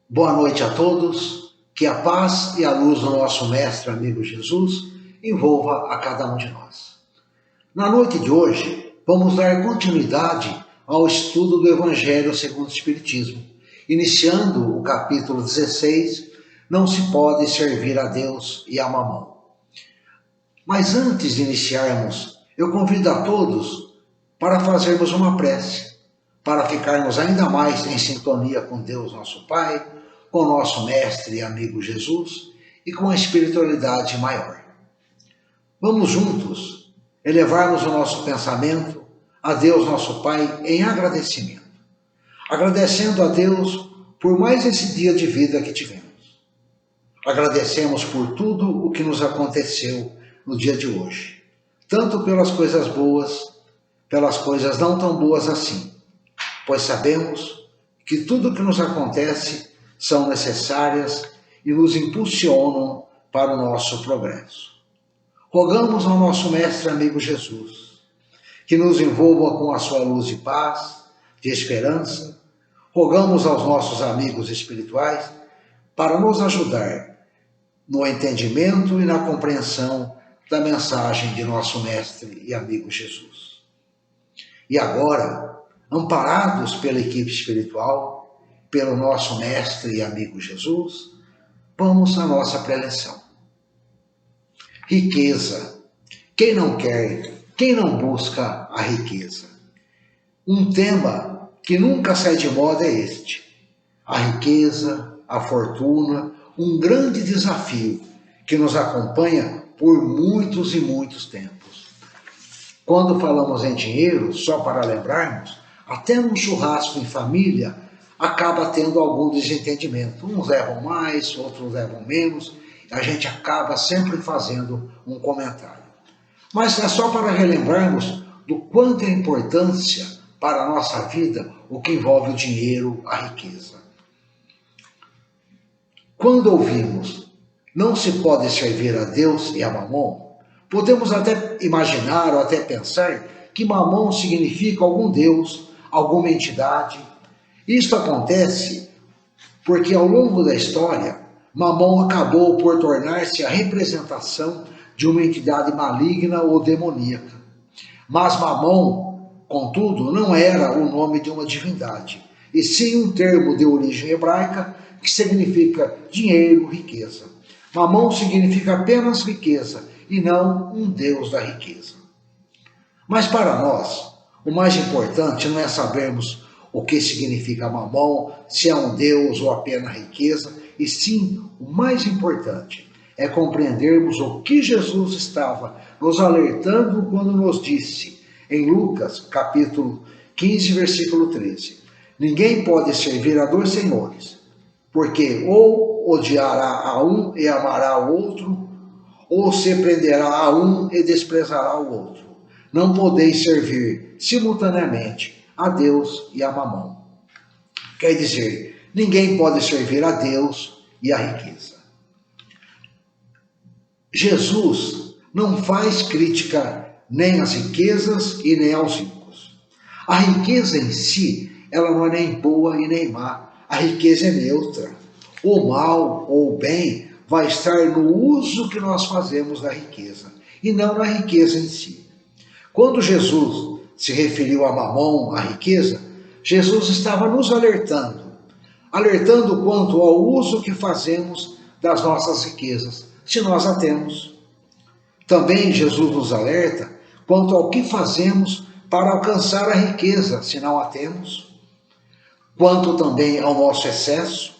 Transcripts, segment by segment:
Boa noite a todos, que a paz e a luz do nosso Mestre amigo Jesus envolva a cada um de nós. Na noite de hoje, vamos dar continuidade ao estudo do Evangelho segundo o Espiritismo, iniciando o capítulo 16, Não se pode servir a Deus e a Mamão. Mas antes de iniciarmos, eu convido a todos para fazermos uma prece, para ficarmos ainda mais em sintonia com Deus nosso Pai, com o nosso Mestre e amigo Jesus e com a espiritualidade maior. Vamos juntos elevarmos o nosso pensamento a Deus nosso Pai em agradecimento. Agradecendo a Deus por mais esse dia de vida que tivemos. Agradecemos por tudo o que nos aconteceu no dia de hoje. Tanto pelas coisas boas, pelas coisas não tão boas assim. Pois sabemos que tudo o que nos acontece são necessárias e nos impulsionam para o nosso progresso. Rogamos ao nosso Mestre amigo Jesus, que nos envolva com a sua luz de paz, de esperança. Rogamos aos nossos amigos espirituais para nos ajudar no entendimento e na compreensão da mensagem de nosso Mestre e amigo Jesus. E agora, amparados pela equipe espiritual, pelo nosso Mestre e amigo Jesus, vamos à nossa preleção. Riqueza. Quem não quer, quem não busca a riqueza? Um tema que nunca sai de moda é este. A riqueza, a fortuna, um grande desafio que nos acompanha por muitos e muitos tempos. Quando falamos em dinheiro, só para lembrarmos, até num churrasco em família, acaba tendo algum desentendimento. Uns levam mais, outros levam menos. A gente acaba sempre fazendo um comentário. Mas é só para relembrarmos do quanto é importância para a nossa vida o que envolve o dinheiro, a riqueza. Quando ouvimos não se pode servir a Deus e a Mamon, podemos até imaginar ou até pensar que Mamon significa algum Deus, alguma entidade. Isto acontece porque ao longo da história, Mamon acabou por tornar-se a representação de uma entidade maligna ou demoníaca. Mas Mamon, contudo, não era o nome de uma divindade, e sim um termo de origem hebraica que significa dinheiro, riqueza. Mamon significa apenas riqueza e não um Deus da riqueza. Mas para nós, o mais importante não é sabermos o que significa Mamon, se é um Deus ou apenas riqueza, e sim, o mais importante é compreendermos o que Jesus estava nos alertando quando nos disse, em Lucas, capítulo 15, versículo 13, ninguém pode servir a dois senhores, porque ou odiará a um e amará o outro, ou se prenderá a um e desprezará o outro. Não podeis servir simultaneamente a Deus e a Mamon. Quer dizer, ninguém pode servir a Deus e a riqueza. Jesus não faz crítica nem às riquezas e nem aos ricos. A riqueza em si, ela não é nem boa e nem má. A riqueza é neutra. O mal ou o bem vai estar no uso que nós fazemos da riqueza, e não na riqueza em si. Quando Jesus se referiu a Mamon, a riqueza, Jesus estava nos alertando quanto ao uso que fazemos das nossas riquezas, se nós a temos. Também Jesus nos alerta quanto ao que fazemos para alcançar a riqueza, se não a temos. Quanto também ao nosso excesso,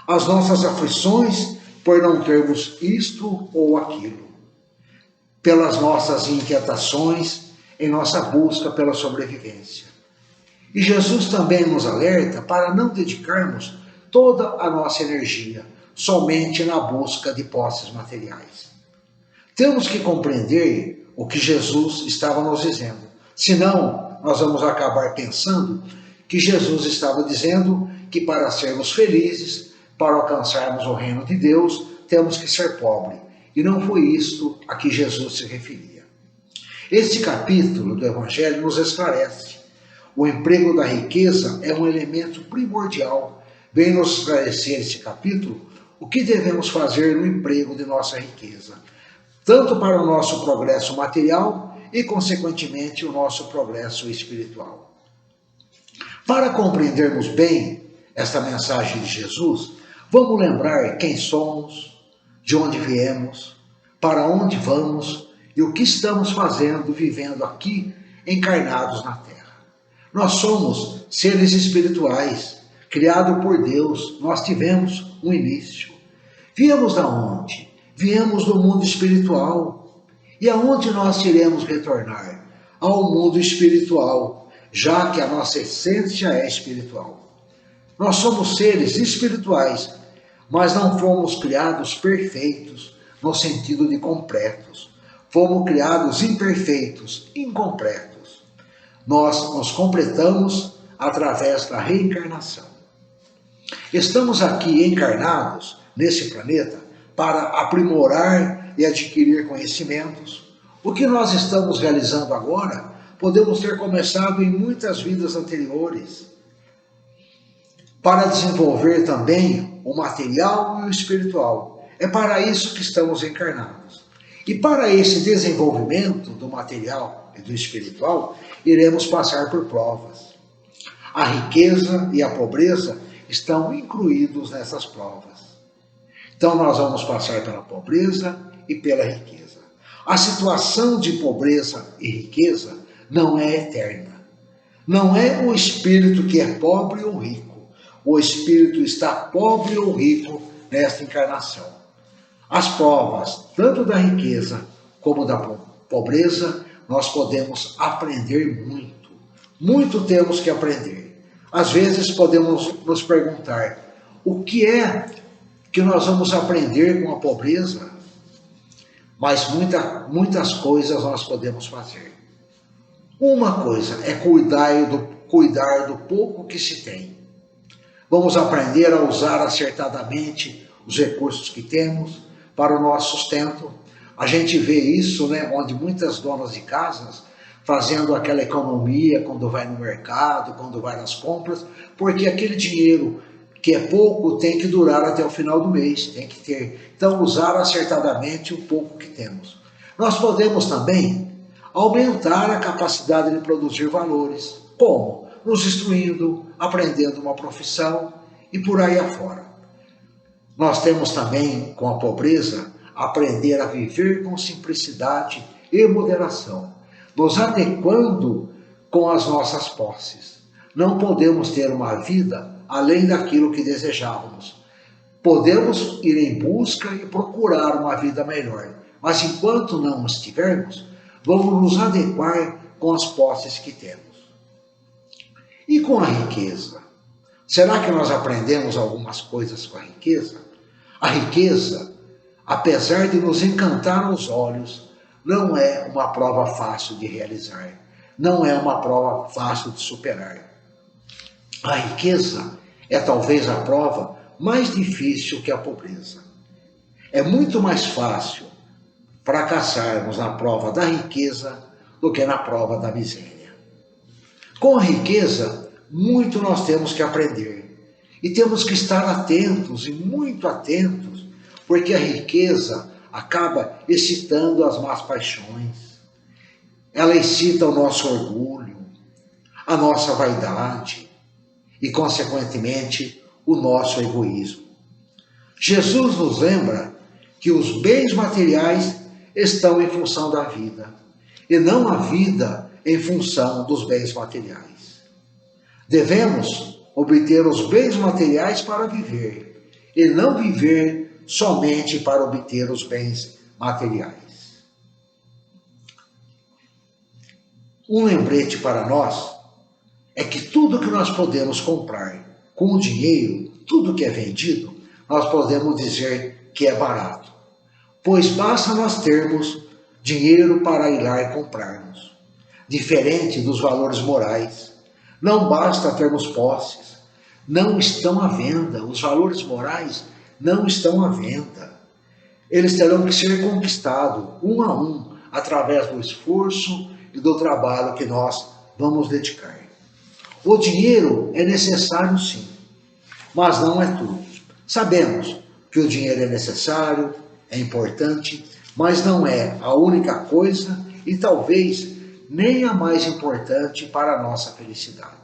as nossas aflições por não termos isto ou aquilo, pelas nossas inquietações em nossa busca pela sobrevivência. E Jesus também nos alerta para não dedicarmos toda a nossa energia somente na busca de posses materiais. Temos que compreender o que Jesus estava nos dizendo, senão nós vamos acabar pensando que Jesus estava dizendo que para sermos felizes, para alcançarmos o reino de Deus, temos que ser pobres. E não foi isto a que Jesus se referia. Este capítulo do Evangelho nos esclarece. O emprego da riqueza é um elemento primordial vem nos esclarecer esse capítulo o que devemos fazer no emprego de nossa riqueza, tanto para o nosso progresso material e, consequentemente, o nosso progresso espiritual. Para compreendermos bem esta mensagem de Jesus, vamos lembrar quem somos, de onde viemos, para onde vamos e o que estamos fazendo, vivendo aqui, encarnados na Terra. Nós somos seres espirituais, criados por Deus. Nós tivemos um início. Viemos da onde? Viemos do mundo espiritual. E aonde nós iremos retornar? Ao mundo espiritual, já que a nossa essência é espiritual. Nós somos seres espirituais, mas não fomos criados perfeitos, no sentido de completos. Fomos criados imperfeitos, incompletos. Nós nos completamos através da reencarnação. Estamos aqui encarnados nesse planeta para aprimorar e adquirir conhecimentos. O que nós estamos realizando agora, podemos ter começado em muitas vidas anteriores, para desenvolver também o material e o espiritual. É para isso que estamos encarnados. E para esse desenvolvimento do material e do espiritual, iremos passar por provas. A riqueza e a pobreza estão incluídos nessas provas. Então nós vamos passar pela pobreza e pela riqueza. A situação de pobreza e riqueza não é eterna. Não é o espírito que é pobre ou rico. O espírito está pobre ou rico nesta encarnação. As provas, tanto da riqueza como da pobreza, nós podemos aprender muito. Muito temos que aprender. Às vezes podemos nos perguntar, o que é que nós vamos aprender com a pobreza? Mas muitas coisas nós podemos fazer. Uma coisa é cuidar do pouco que se tem. Vamos aprender a usar acertadamente os recursos que temos para o nosso sustento. A gente vê isso, né, onde muitas donas de casas fazendo aquela economia quando vai no mercado, quando vai nas compras, porque aquele dinheiro que é pouco tem que durar até o final do mês, tem que ter. Então, usar acertadamente o pouco que temos. Nós podemos também aumentar a capacidade de produzir valores. Como? Nos instruindo, aprendendo uma profissão e por aí afora. Nós temos também, com a pobreza, aprender a viver com simplicidade e moderação, nos adequando com as nossas posses. Não podemos ter uma vida além daquilo que desejávamos. Podemos ir em busca e procurar uma vida melhor, mas enquanto não estivermos, vamos nos adequar com as posses que temos. E com a riqueza? Será que nós aprendemos algumas coisas com a riqueza? A riqueza, apesar de nos encantar aos olhos, não é uma prova fácil de realizar. Não é uma prova fácil de superar. A riqueza é talvez a prova mais difícil que a pobreza. É muito mais fácil fracassarmos na prova da riqueza do que na prova da miséria. Com a riqueza, muito nós temos que aprender. E temos que estar atentos, e muito atentos, porque a riqueza acaba excitando as más paixões. Ela excita o nosso orgulho, a nossa vaidade e, consequentemente, o nosso egoísmo. Jesus nos lembra que os bens materiais estão em função da vida, e não a vida em função dos bens materiais. Devemos obter os bens materiais para viver, e não viver somente para obter os bens materiais. Um lembrete para nós é que tudo que nós podemos comprar com o dinheiro, tudo que é vendido, nós podemos dizer que é barato, pois basta nós termos dinheiro para ir lá e comprarmos. Diferente dos valores morais, não basta termos posses, não estão à venda, os valores morais não estão à venda. Eles terão que ser conquistados um a um, através do esforço e do trabalho que nós vamos dedicar. O dinheiro é necessário sim, Mas não é tudo. Sabemos que o dinheiro é necessário, é importante, mas não é a única coisa e talvez nem a mais importante para a nossa felicidade.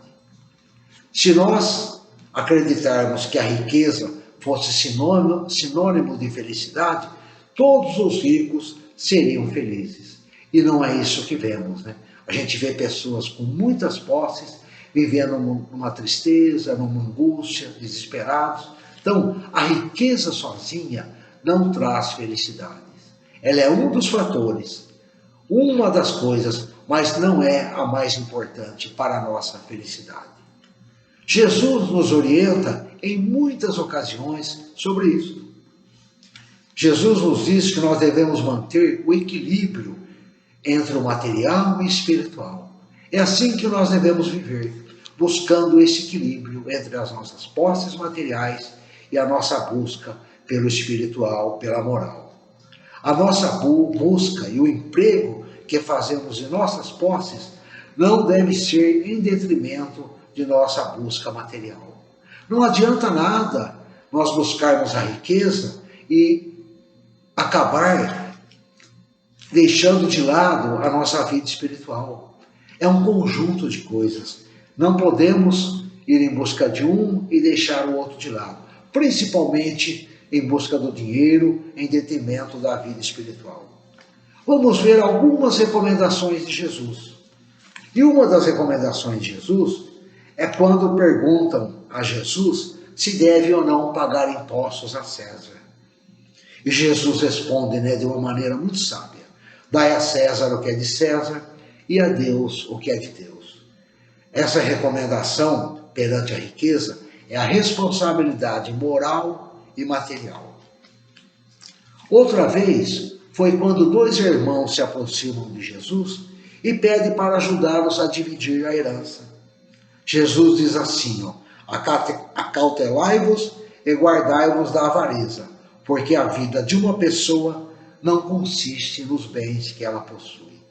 Se nós acreditarmos que a riqueza fosse sinônimo de felicidade, todos os ricos seriam felizes. E não é isso que vemos, né? A gente vê pessoas com muitas posses vivendo numa tristeza, numa angústia, desesperados. Então, a riqueza sozinha não traz felicidades. Ela é um dos fatores, uma das coisas, mas não é a mais importante para a nossa felicidade. Jesus nos orienta em muitas ocasiões sobre isso. Jesus nos diz que nós devemos manter o equilíbrio entre o material e o espiritual. É assim que nós devemos viver, buscando esse equilíbrio entre as nossas posses materiais e a nossa busca pelo espiritual, pela moral. A nossa busca e o emprego que fazemos em nossas posses não deve ser em detrimento de nossa busca material. Não adianta nada nós buscarmos a riqueza e acabar deixando de lado a nossa vida espiritual. É um conjunto de coisas. Não podemos ir em busca de um e deixar o outro de lado, principalmente em busca do dinheiro em detrimento da vida espiritual. Vamos ver algumas recomendações de Jesus. E uma das recomendações de Jesus é quando perguntam a Jesus se deve ou não pagar impostos a César. E Jesus responde, de uma maneira muito sábia: dai a César o que é de César e a Deus o que é de Deus. Essa recomendação perante a riqueza é a responsabilidade moral e material. Outra vez foi quando dois irmãos se aproximam de Jesus e pedem para ajudá-los a dividir a herança. Jesus diz assim, acautelai-vos e guardai-vos da avareza, porque a vida de uma pessoa não consiste nos bens que ela possui.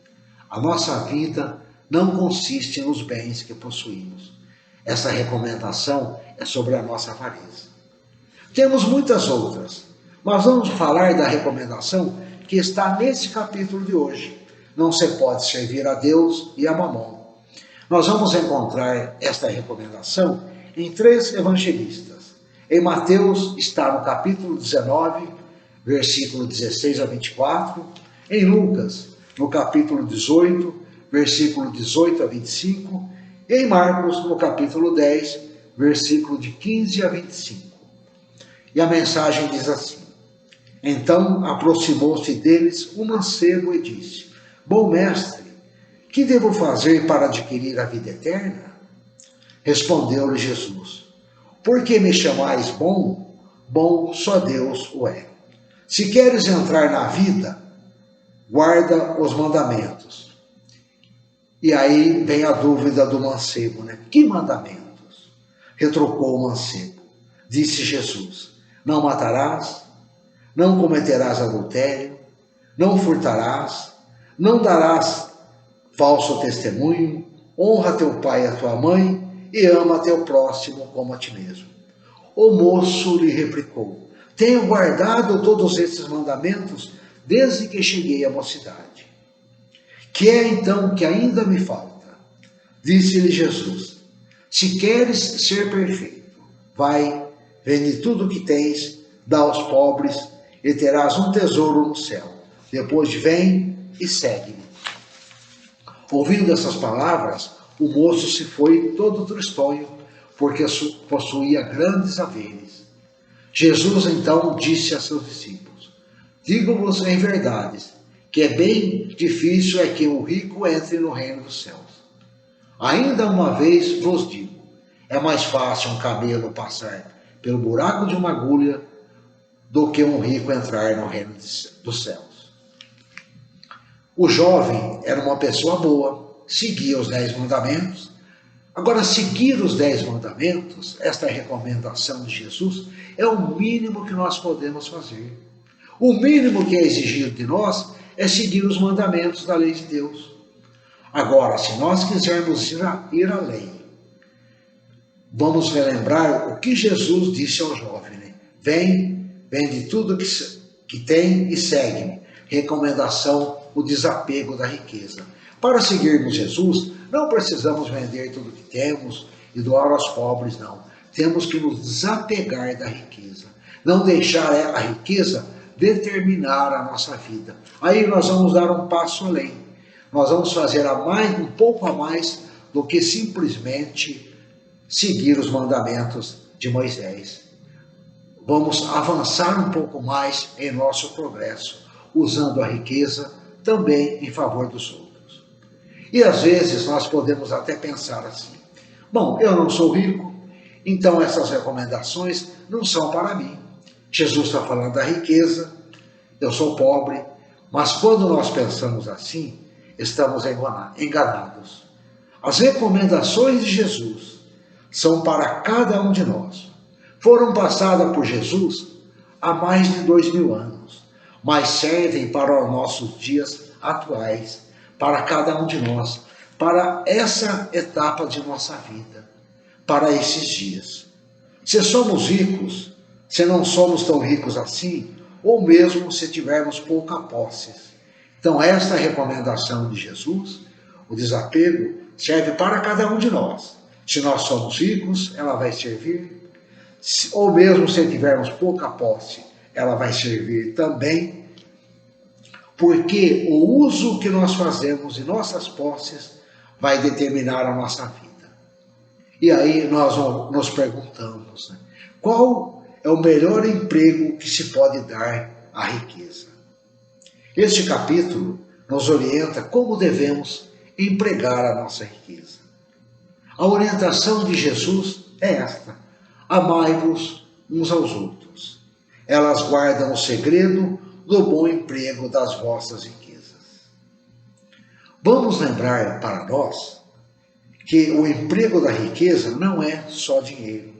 A nossa vida não consiste nos bens que possuímos. Essa recomendação é sobre a nossa avareza. Temos muitas outras, mas vamos falar da recomendação que está nesse capítulo de hoje. Não se pode servir a Deus e a Mamon. Nós vamos encontrar esta recomendação em 3 evangelistas. Em Mateus está no capítulo 19, versículo 16 a 24. Em Lucas, no capítulo 18, versículo 18 a 25. E em Marcos, no capítulo 10, versículo de 15 a 25. E a mensagem diz assim: então aproximou-se deles um mancebo e disse: bom mestre, que devo fazer para adquirir a vida eterna? Respondeu-lhe Jesus: por que me chamais bom? Bom só Deus o é. Se queres entrar na vida, guarda os mandamentos. E aí vem a dúvida do mancebo, Que mandamentos? Retrucou o mancebo. Disse Jesus: não matarás, não cometerás adultério, não furtarás, não darás falso testemunho, honra teu pai e a tua mãe e ama teu próximo como a ti mesmo. O moço lhe replicou: tenho guardado todos esses mandamentos desde que cheguei à mocidade. Que é então que ainda me falta? Disse-lhe Jesus: se queres ser perfeito, vai, vende tudo o que tens, dá aos pobres e terás um tesouro no céu. Depois vem e segue-me. Ouvindo essas palavras, o moço se foi todo tristonho, porque possuía grandes haveres. Jesus então disse a seus discípulos: digo-vos em verdade, que é bem difícil é que o rico entre no reino dos céus. Ainda uma vez vos digo, é mais fácil um camelo passar pelo buraco de uma agulha do que um rico entrar no reino dos céus. O jovem era uma pessoa boa, seguia os 10 mandamentos. Agora, seguir os 10 mandamentos, esta recomendação de Jesus, é o mínimo que nós podemos fazer. O mínimo que é exigido de nós é seguir os mandamentos da lei de Deus. Agora, se nós quisermos ir além, vamos relembrar o que Jesus disse ao jovem, né? Vem, vende tudo que tem e segue-me. Recomendação, o desapego da riqueza. Para seguirmos Jesus, não precisamos vender tudo que temos e doar aos pobres, não. Temos que nos desapegar da riqueza. Não deixar a riqueza determinar a nossa vida. Aí nós vamos dar um passo além. Nós vamos fazer um pouco a mais do que simplesmente seguir os mandamentos de Moisés. Vamos avançar um pouco mais em nosso progresso, usando a riqueza também em favor dos outros. E às vezes nós podemos até pensar assim: bom, eu não sou rico, então essas recomendações não são para mim. Jesus está falando da riqueza, eu sou pobre, mas quando nós pensamos assim, estamos enganados. As recomendações de Jesus são para cada um de nós. Foram passadas por Jesus há mais de 2000 anos, mas servem para os nossos dias atuais, para cada um de nós, para essa etapa de nossa vida, para esses dias. Se somos ricos, se não somos tão ricos assim, ou mesmo se tivermos pouca posse. Então, esta recomendação de Jesus, o desapego, serve para cada um de nós. Se nós somos ricos, ela vai servir. Ou mesmo se tivermos pouca posse, ela vai servir também. Porque o uso que nós fazemos de nossas posses vai determinar a nossa vida. E aí nós nos perguntamos, né? Qual é o melhor emprego que se pode dar à riqueza? Este capítulo nos orienta como devemos empregar a nossa riqueza. A orientação de Jesus é esta: amai-vos uns aos outros. Elas guardam o segredo do bom emprego das vossas riquezas. Vamos lembrar para nós que o emprego da riqueza não é só dinheiro,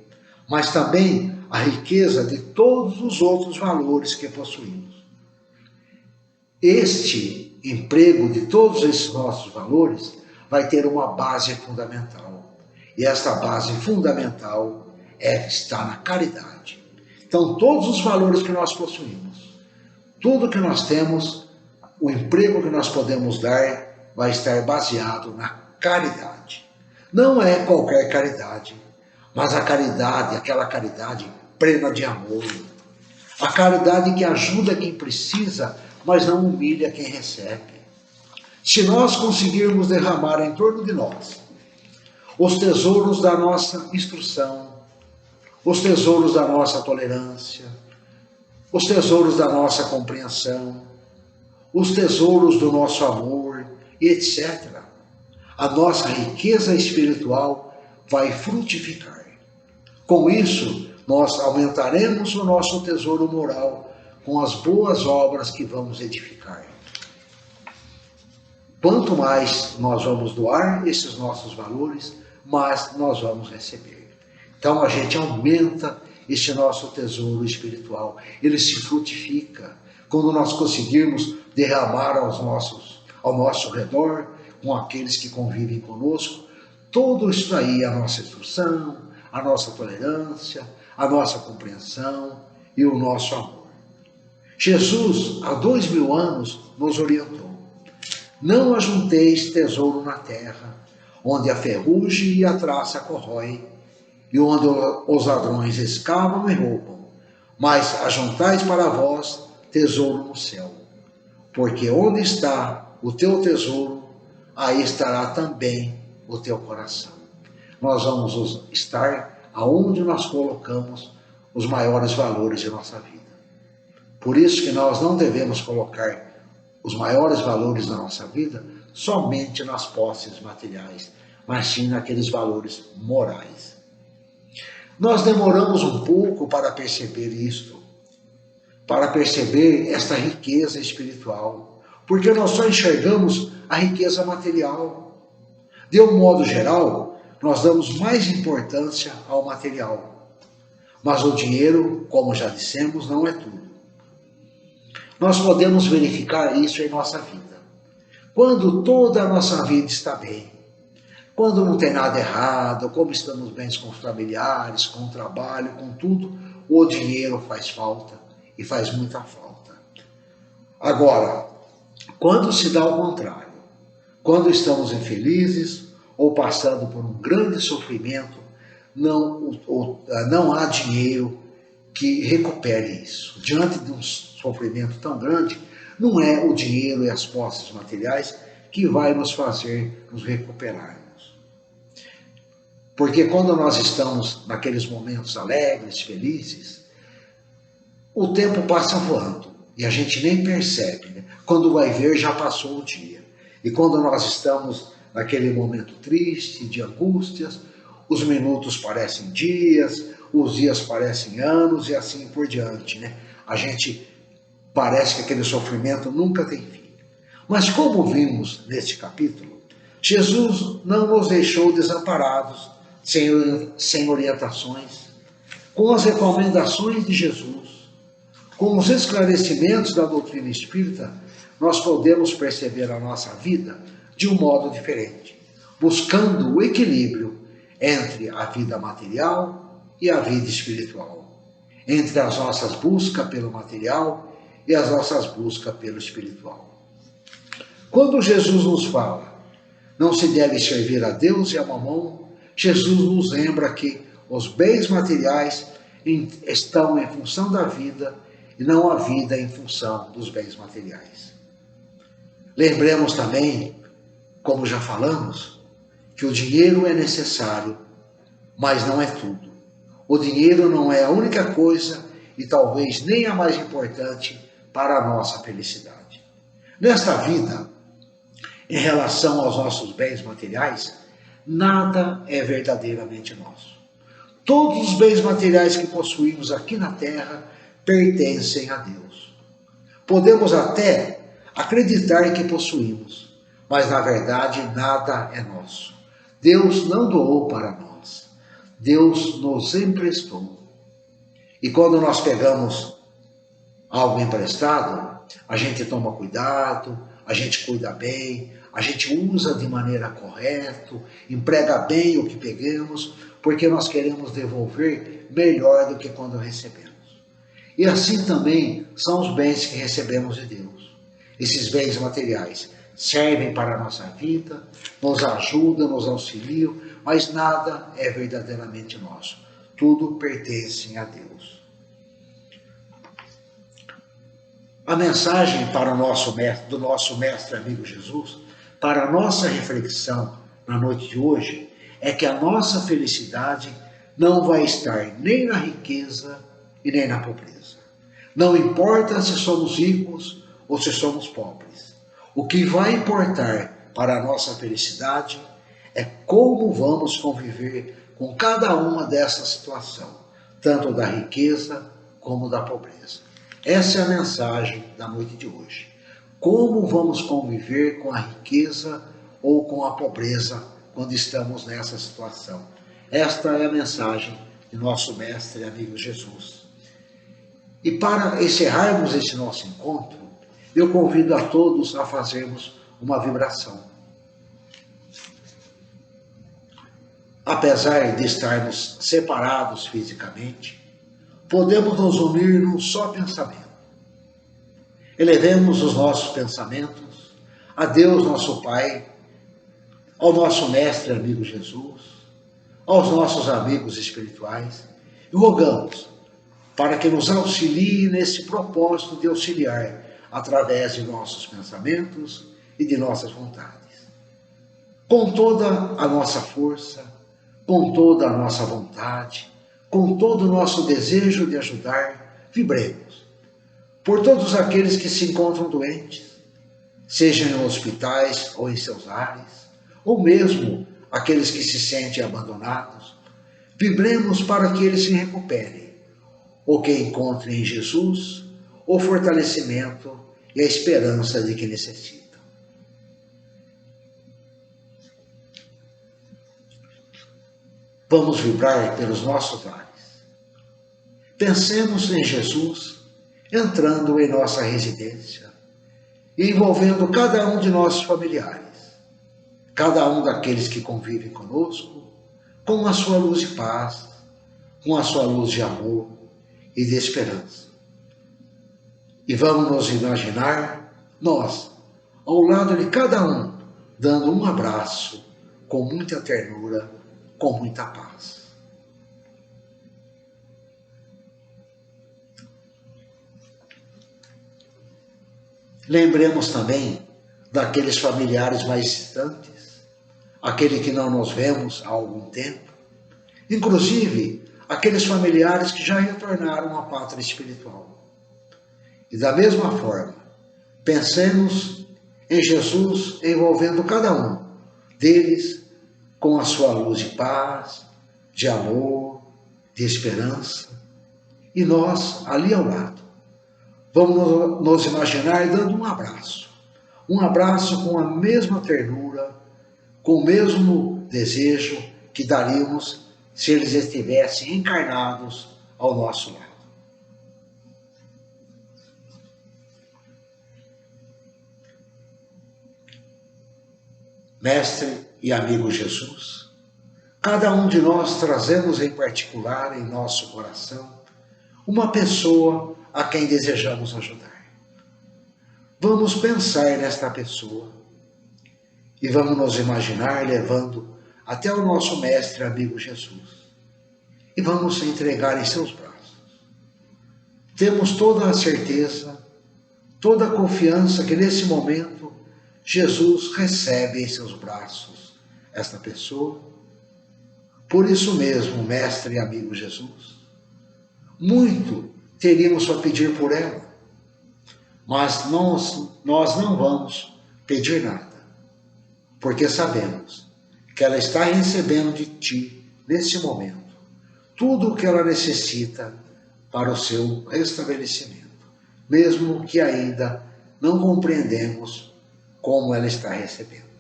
mas também a riqueza de todos os outros valores que possuímos. Este emprego de todos esses nossos valores vai ter uma base fundamental. E esta base fundamental está na caridade. Então, todos os valores que nós possuímos, tudo que nós temos, o emprego que nós podemos dar vai estar baseado na caridade. Não é qualquer caridade, mas a caridade, aquela caridade plena de amor. A caridade que ajuda quem precisa, mas não humilha quem recebe. Se nós conseguirmos derramar em torno de nós os tesouros da nossa instrução, os tesouros da nossa tolerância, os tesouros da nossa compreensão, os tesouros do nosso amor, etc., a nossa riqueza espiritual vai frutificar. Com isso, nós aumentaremos o nosso tesouro moral com as boas obras que vamos edificar. Quanto mais nós vamos doar esses nossos valores, mais nós vamos receber. Então a gente aumenta este nosso tesouro espiritual. Ele se frutifica quando nós conseguirmos derramar ao nosso redor, com aqueles que convivem conosco, tudo isso aí, a nossa instrução, a nossa tolerância, a nossa compreensão e o nosso amor. Jesus, há 2000 anos, nos orientou: não ajunteis tesouro na terra, onde a ferrugem e a traça corrói, e onde os ladrões escavam e roubam, mas ajuntais para vós tesouro no céu. Porque onde está o teu tesouro, aí estará também o teu coração. Nós vamos estar aonde nós colocamos os maiores valores de nossa vida. Por isso que nós não devemos colocar os maiores valores da nossa vida somente nas posses materiais, mas sim naqueles valores morais. Nós demoramos um pouco para perceber isto, para perceber esta riqueza espiritual, porque nós só enxergamos a riqueza material. De um modo geral, nós damos mais importância ao material, mas o dinheiro, como já dissemos, não é tudo. Nós podemos verificar isso em nossa vida. Quando toda a nossa vida está bem, quando não tem nada errado, como estamos bem com os familiares, com o trabalho, com tudo, o dinheiro faz falta e faz muita falta. Agora, quando se dá o contrário, quando estamos infelizes ou passando por um grande sofrimento, não há dinheiro que recupere isso. Diante de um sofrimento tão grande, não é o dinheiro e as posses materiais que vai nos fazer nos recuperarmos. Porque quando nós estamos naqueles momentos alegres, felizes, o tempo passa voando e a gente nem percebe, né? Quando vai ver, já passou o dia. E quando nós estamos naquele momento triste, de angústias, os minutos parecem dias, os dias parecem anos e assim por diante, né? A gente parece que aquele sofrimento nunca tem fim. Mas como vimos neste capítulo, Jesus não nos deixou desamparados, sem orientações, com as recomendações de Jesus, com os esclarecimentos da doutrina espírita, nós podemos perceber a nossa vida de um modo diferente, buscando o equilíbrio entre a vida material e a vida espiritual, entre as nossas buscas pelo material e as nossas buscas pelo espiritual. Quando Jesus nos fala, não se deve servir a Deus e a mamão, Jesus nos lembra que os bens materiais estão em função da vida e não a vida em função dos bens materiais. Lembremos também, como já falamos, que o dinheiro é necessário, mas não é tudo. O dinheiro não é a única coisa e talvez nem a mais importante para a nossa felicidade. Nesta vida, em relação aos nossos bens materiais, nada é verdadeiramente nosso. Todos os bens materiais que possuímos aqui na Terra pertencem a Deus. Podemos até acreditar que possuímos, mas na verdade nada é nosso. Deus não doou para nós. Deus nos emprestou. E quando nós pegamos algo emprestado, a gente toma cuidado, a gente cuida bem, a gente usa de maneira correta, emprega bem o que pegamos, porque nós queremos devolver melhor do que quando recebemos. E assim também são os bens que recebemos de Deus. Esses bens materiais servem para a nossa vida, nos ajudam, nos auxiliam, mas nada é verdadeiramente nosso. Tudo pertence a Deus. A mensagem para do nosso mestre amigo Jesus, para a nossa reflexão na noite de hoje, é que a nossa felicidade não vai estar nem na riqueza e nem na pobreza. Não importa se somos ricos ou se somos pobres. O que vai importar para a nossa felicidade é como vamos conviver com cada uma dessas situações, tanto da riqueza como da pobreza. Essa é a mensagem da noite de hoje. Como vamos conviver com a riqueza ou com a pobreza quando estamos nessa situação? Esta é a mensagem de nosso mestre e amigo Jesus. E para encerrarmos esse nosso encontro, eu convido a todos a fazermos uma vibração. Apesar de estarmos separados fisicamente, podemos nos unir num só pensamento. Elevemos os nossos pensamentos a Deus, nosso Pai, ao nosso mestre amigo Jesus, aos nossos amigos espirituais, e rogamos para que nos auxilie nesse propósito de auxiliar através de nossos pensamentos e de nossas vontades. Com toda a nossa força, com toda a nossa vontade, com todo o nosso desejo de ajudar, vibremos por todos aqueles que se encontram doentes, seja em hospitais ou em seus lares, ou mesmo aqueles que se sentem abandonados. Vibremos para que eles se recuperem, ou que encontrem em Jesus o fortalecimento e a esperança de que necessitam. Vamos vibrar pelos nossos lares. Pensemos em Jesus entrando em nossa residência e envolvendo cada um de nossos familiares. cada um daqueles que convivem conosco, com a sua luz de paz, com a sua luz de amor e de esperança. E vamos nos imaginar, nós, ao lado de cada um, dando um abraço com muita ternura, com muita paz. Lembremos também daqueles familiares mais distantes, aquele que não nos vemos há algum tempo, inclusive aqueles familiares que já retornaram à pátria espiritual. E da mesma forma, pensemos em Jesus envolvendo cada um deles com a sua luz de paz, de amor, de esperança, e nós ali ao lado. Vamos nos imaginar dando um abraço com a mesma ternura, com o mesmo desejo que daríamos se eles estivessem encarnados ao nosso lado. Mestre e amigo Jesus, cada um de nós trazemos em particular em nosso coração uma pessoa a quem desejamos ajudar. Vamos pensar nesta pessoa e vamos nos imaginar levando até o nosso mestre amigo Jesus e vamos se entregar em seus braços. Temos toda a certeza, toda a confiança que nesse momento Jesus recebe em seus braços esta pessoa. Por isso mesmo, mestre e amigo Jesus, muito teríamos a pedir por ela, mas nós não vamos pedir nada, porque sabemos que ela está recebendo de ti, nesse momento, tudo o que ela necessita para o seu restabelecimento, mesmo que ainda não compreendemos como ela está recebendo.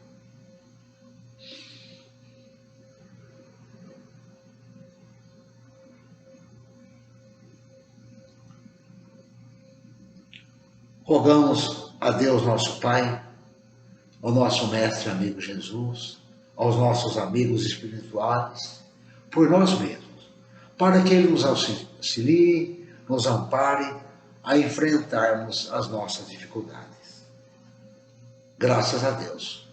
Rogamos a Deus nosso Pai, ao nosso mestre amigo Jesus, aos nossos amigos espirituais, por nós mesmos, para que Ele nos auxilie, nos ampare a enfrentarmos as nossas dificuldades. Graças a Deus.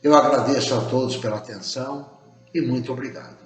Eu agradeço a todos pela atenção e muito obrigado.